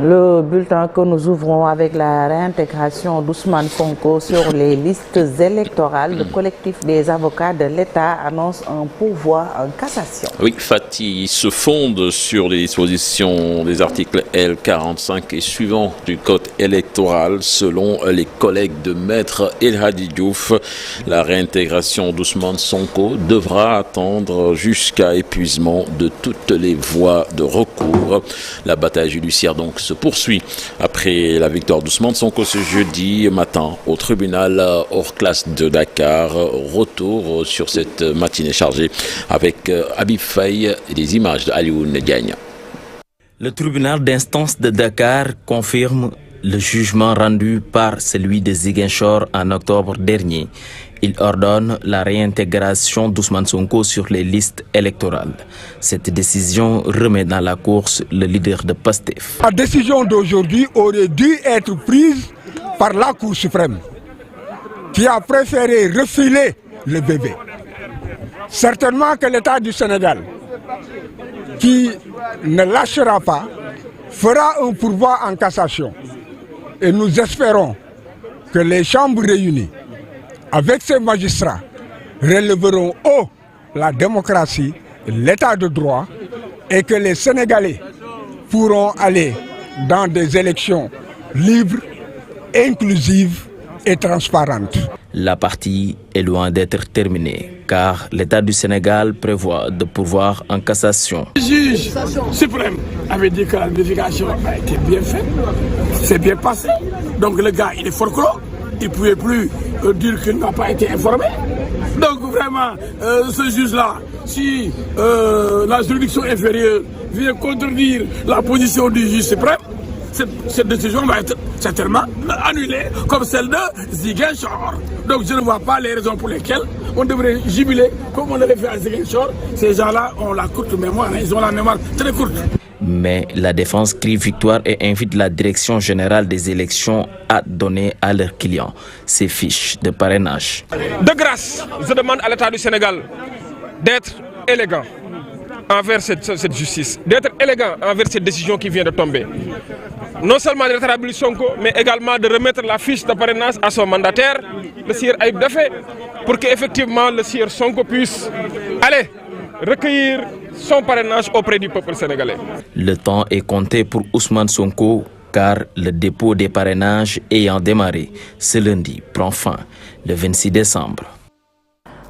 Le bulletin que nous ouvrons avec la réintégration d'Ousmane Sonko sur les listes électorales, le collectif des avocats de l'État annonce un pourvoi en cassation. Oui, Fatih se fonde sur les dispositions des articles L45 et suivants du code électoral. Selon les collègues de Maître El Hadi Diouf, la réintégration d'Ousmane Sonko devra attendre jusqu'à épuisement de toutes les voies de recours. La bataille judiciaire donc se poursuit après la victoire d'Ousmane Sonko ce jeudi matin au tribunal hors classe de Dakar. Retour sur cette matinée chargée avec Habib Faye et des images de Alioune Diagne. Le tribunal d'instance de Dakar confirme le jugement rendu par celui de Ziguinchor en octobre dernier. Il ordonne la réintégration d'Ousmane Sonko sur les listes électorales. Cette décision remet dans la course le leader de PASTEF. La décision d'aujourd'hui aurait dû être prise par la Cour suprême, qui a préféré refiler le bébé. Certainement que l'État du Sénégal, qui ne lâchera pas, fera un pourvoi en cassation. Et nous espérons que les chambres réunies, avec ces magistrats, relèveront haut la démocratie, l'état de droit et que les Sénégalais pourront aller dans des élections libres, inclusives et transparentes. La partie est loin d'être terminée car l'État du Sénégal prévoit de pourvoir en cassation. Le juge suprême avait dit que la vérification a été bien faite, c'est bien passé. Donc le gars, il est fort clos. Il ne pouvait plus dire qu'il n'a pas été informé. Donc vraiment, ce juge-là, si la juridiction inférieure vient contredire la position du juge suprême, cette décision va être certainement annulée comme celle de Ziguinchor. Donc je ne vois pas les raisons pour lesquelles on devrait jubiler comme on l'avait fait à Ziguinchor. Ces gens-là ont la courte mémoire, ils ont la mémoire très courte. Mais la défense crie victoire et invite la direction générale des élections à donner à leurs clients ces fiches de parrainage. De grâce, je demande à l'État du Sénégal d'être élégant envers cette justice, d'être élégant envers cette décision qui vient de tomber. Non seulement de rétablir Sonko, mais également de remettre la fiche de parrainage à son mandataire, le sieur Aïb Dafé, pour qu'effectivement le sieur Sonko puisse aller recueillir son parrainage auprès du peuple sénégalais. Le temps est compté pour Ousmane Sonko car le dépôt des parrainages ayant démarré ce lundi prend fin le 26 décembre.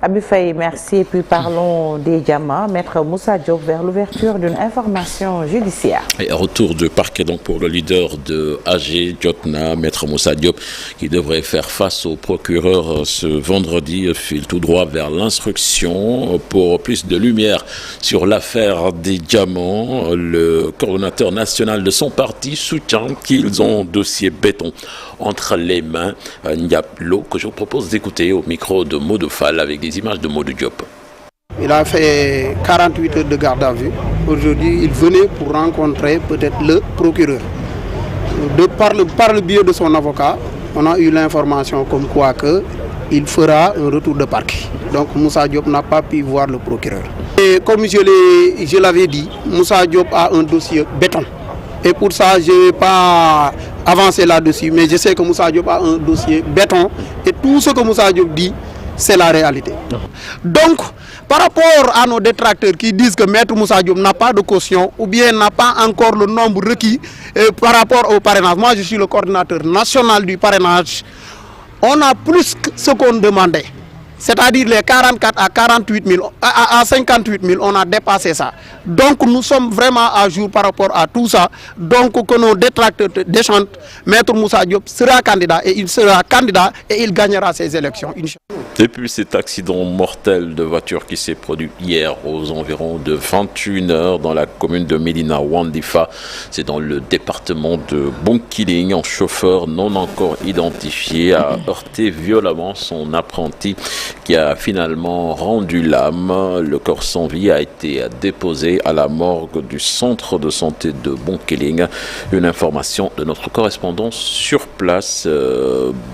Habib Faye, merci. Et puis parlons des diamants. Maître Moussa Diop vers l'ouverture d'une information judiciaire. Et retour de parquet donc pour le leader de AG Jotna, Maître Moussa Diop, qui devrait faire face au procureur ce vendredi, file tout droit vers l'instruction. Pour plus de lumière sur l'affaire des diamants, le coordonnateur national de son parti soutient qu'ils ont un dossier béton entre les mains. Ndiaplo, que je vous propose d'écouter au micro de Modou Fall avec des images de Modou Diop. Il a fait 48 heures de garde à vue. Aujourd'hui, il venait pour rencontrer peut-être le procureur. Par le biais de son avocat, on a eu l'information comme quoi il fera un retour de parquet. Donc Moussa Diop n'a pas pu voir le procureur. Et comme je l'avais dit, Moussa Diop a un dossier béton. Et pour ça, je ne vais pas avancer là-dessus, mais je sais que Moussa Diop a un dossier béton. Et tout ce que Moussa Diop dit, c'est la réalité. Donc, par rapport à nos détracteurs qui disent que Maître Moussa Diop n'a pas de caution ou bien n'a pas encore le nombre requis par rapport au parrainage, moi je suis le coordinateur national du parrainage, on a plus que ce qu'on demandait. C'est-à-dire les 44 à 48 000, à 58 000, on a dépassé ça. Donc nous sommes vraiment à jour par rapport à tout ça. Donc que nos détracteurs déchantent, Maître Moussa Diop sera candidat et il gagnera ces élections. Depuis cet accident mortel de voiture qui s'est produit hier aux environs de 21h dans la commune de Médina Wandifa, c'est dans le département de Bounkiling, un chauffeur non encore identifié a heurté violemment son apprenti qui a finalement rendu l'âme. Le corps sans vie a été déposé à la morgue du centre de santé de Bounkiling. Une information de notre correspondant sur place,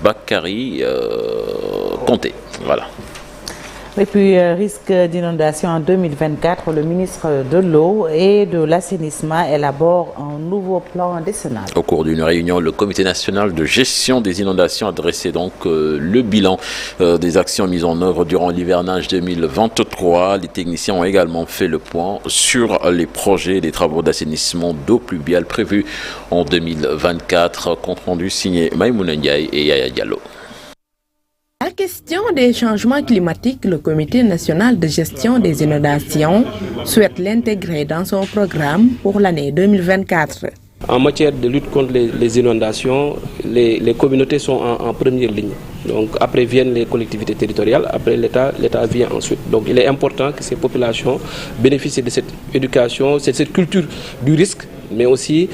Bakary Conté. Voilà. Et puis, risque d'inondation en 2024, le ministre de l'Eau et de l'Assainissement élabore un nouveau plan décennal. Au cours d'une réunion, le Comité national de gestion des inondations a dressé donc le bilan des actions mises en œuvre durant l'hivernage 2023. Les techniciens ont également fait le point sur les projets et les travaux d'assainissement d'eau pluviale prévus en 2024. Compte rendu signé Maïmouna Ndiaye et Yaya Diallo. La question des changements climatiques, le Comité national de gestion des inondations souhaite l'intégrer dans son programme pour l'année 2024. En matière de lutte contre les inondations, les communautés sont en première ligne. Donc après viennent les collectivités territoriales, après l'État vient ensuite. Donc il est important que ces populations bénéficient de cette éducation, de cette culture du risque, mais aussi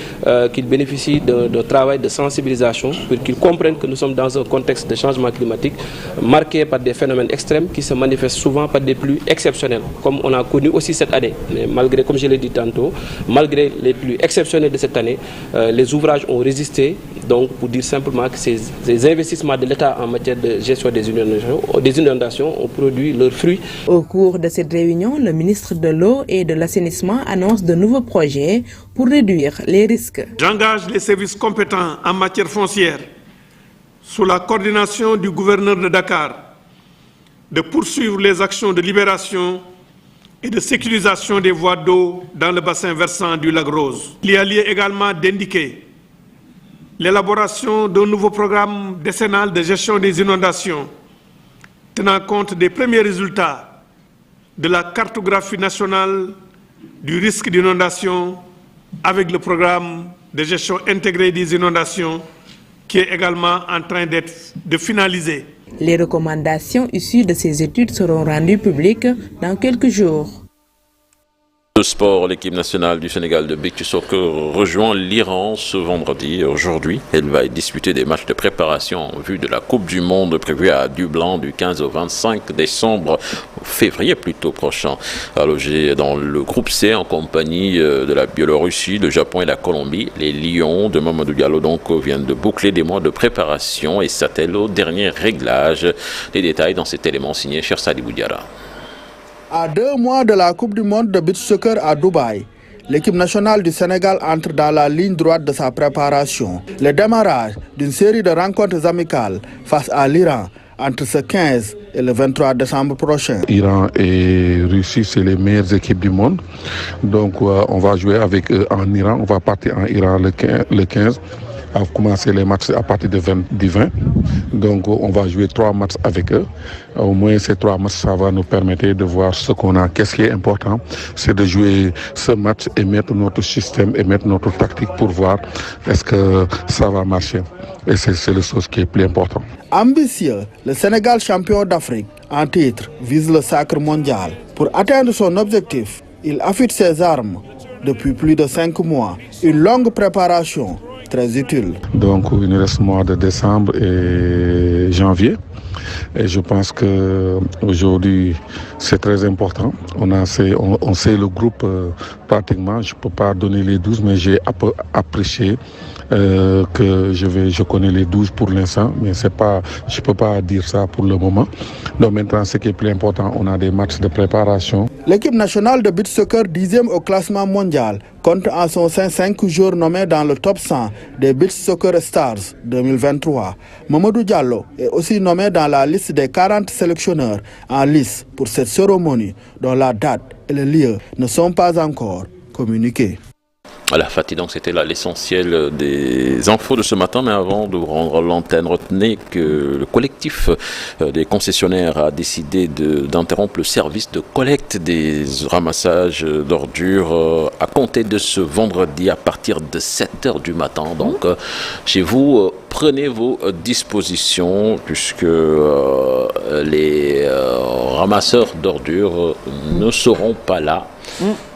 qu'ils bénéficient d'un travail de sensibilisation pour qu'ils comprennent que nous sommes dans un contexte de changement climatique marqué par des phénomènes extrêmes qui se manifestent souvent par des pluies exceptionnelles, comme on a connu aussi cette année. Mais malgré, comme je l'ai dit tantôt, malgré les pluies exceptionnelles de cette année, les ouvrages ont résisté. Donc pour dire simplement que ces investissements de l'État en matière de gestion des inondations ont produit leurs fruits. Au cours de cette réunion, le ministre de l'Eau et de l'Assainissement annonce de nouveaux projets pour réduire les risques. J'engage les services compétents en matière foncière, sous la coordination du gouverneur de Dakar, de poursuivre les actions de libération et de sécurisation des voies d'eau dans le bassin versant du lac Rose. Il y a lieu également d'indiquer l'élaboration d'un nouveau programme décennal de gestion des inondations, tenant compte des premiers résultats de la cartographie nationale du risque d'inondation avec le programme de gestion intégrée des inondations qui est également en train de finaliser. Les recommandations issues de ces études seront rendues publiques dans quelques jours. Le sport, l'équipe nationale du Sénégal de beach soccer rejoint l'Iran ce vendredi. Aujourd'hui, elle va disputer des matchs de préparation en vue de la Coupe du Monde prévue à Dublin du 15 au 25 décembre, février plutôt prochain. Allogé dans le groupe C en compagnie de la Biélorussie, le Japon et la Colombie, les Lions de Mamadou Diallo donc viennent de boucler des mois de préparation et s'attellent au dernier réglage. Les détails dans cet élément signé Cher Sadibou Diarra. À 2 mois de la Coupe du Monde de beach soccer à Dubaï, l'équipe nationale du Sénégal entre dans la ligne droite de sa préparation. Le démarrage d'une série de rencontres amicales face à l'Iran entre ce 15 et le 23 décembre prochain. Iran et Russie, c'est les meilleures équipes du monde. Donc on va jouer avec eux en Iran. On va partir en Iran le 15. À commencer les matchs à partir du 20. Donc on va jouer 3 matchs avec eux. Au moins ces 3 matchs, ça va nous permettre de voir ce qu'on a. Qu'est-ce qui est important, c'est de jouer ce match et mettre notre système et mettre notre tactique pour voir est-ce que ça va marcher. Et c'est la chose qui est plus importante. Ambitieux, le Sénégal champion d'Afrique en titre vise le sacre mondial. Pour atteindre son objectif, il affûte ses armes depuis plus de 5 mois. Une longue préparation très utile. Donc il nous reste mois de décembre et janvier. Et je pense qu'aujourd'hui, c'est très important. On sait le groupe pratiquement. Je ne peux pas donner les 12, mais j'ai apprécié que je connais les 12 pour l'instant. Mais je ne peux pas dire ça pour le moment. Donc maintenant, ce qui est plus important, on a des matchs de préparation. L'équipe nationale de beach soccer, 10e au classement mondial, compte en son sein 5 joueurs nommés dans le top 100 des Beach Soccer Stars 2023. Mamadou Diallo est aussi nommé dans la liste des 40 sélectionneurs en lice pour cette cérémonie dont la date et le lieu ne sont pas encore communiqués. Voilà, Fatih, donc c'était là l'essentiel des infos de ce matin. Mais avant de rendre l'antenne, retenez que le collectif des concessionnaires a décidé d'interrompre le service de collecte des ramassages d'ordures à compter de ce vendredi à partir de 7h du matin. Donc, chez vous, prenez vos dispositions puisque les ramasseurs d'ordures ne seront pas là.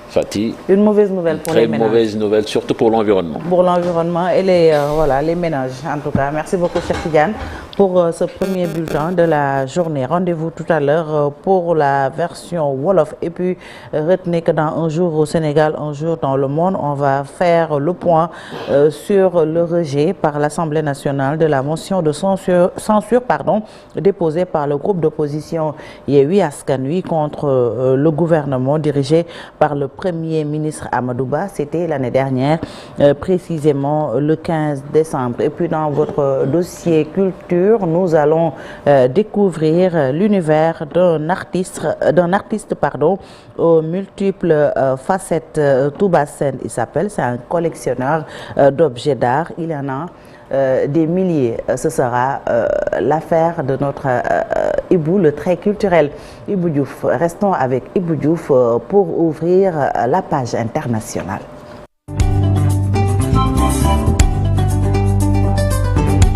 Fatih, une mauvaise nouvelle pour les ménages. Très mauvaise nouvelle, surtout pour l'environnement. Pour l'environnement et les ménages, en tout cas. Merci beaucoup, Cheikh Tidiane. pour ce premier bulletin de la journée. Rendez-vous tout à l'heure pour la version Wolof. Et puis, retenez que dans un jour au Sénégal, un jour dans le monde, on va faire le point sur le rejet par l'Assemblée nationale de la motion de censure déposée par le groupe d'opposition Yewwi Askan Wi contre le gouvernement dirigé par le Premier ministre Amadou Ba. C'était l'année dernière, précisément le 15 décembre. Et puis, dans votre dossier culture, nous allons découvrir l'univers d'un artiste aux multiples facettes. Touba Sène, il s'appelle, c'est un collectionneur d'objets d'art. Il y en a des milliers. Ce sera l'affaire de notre Ibou, le trait culturel Ibou Diouf. Restons avec Ibou Diouf pour ouvrir la page internationale.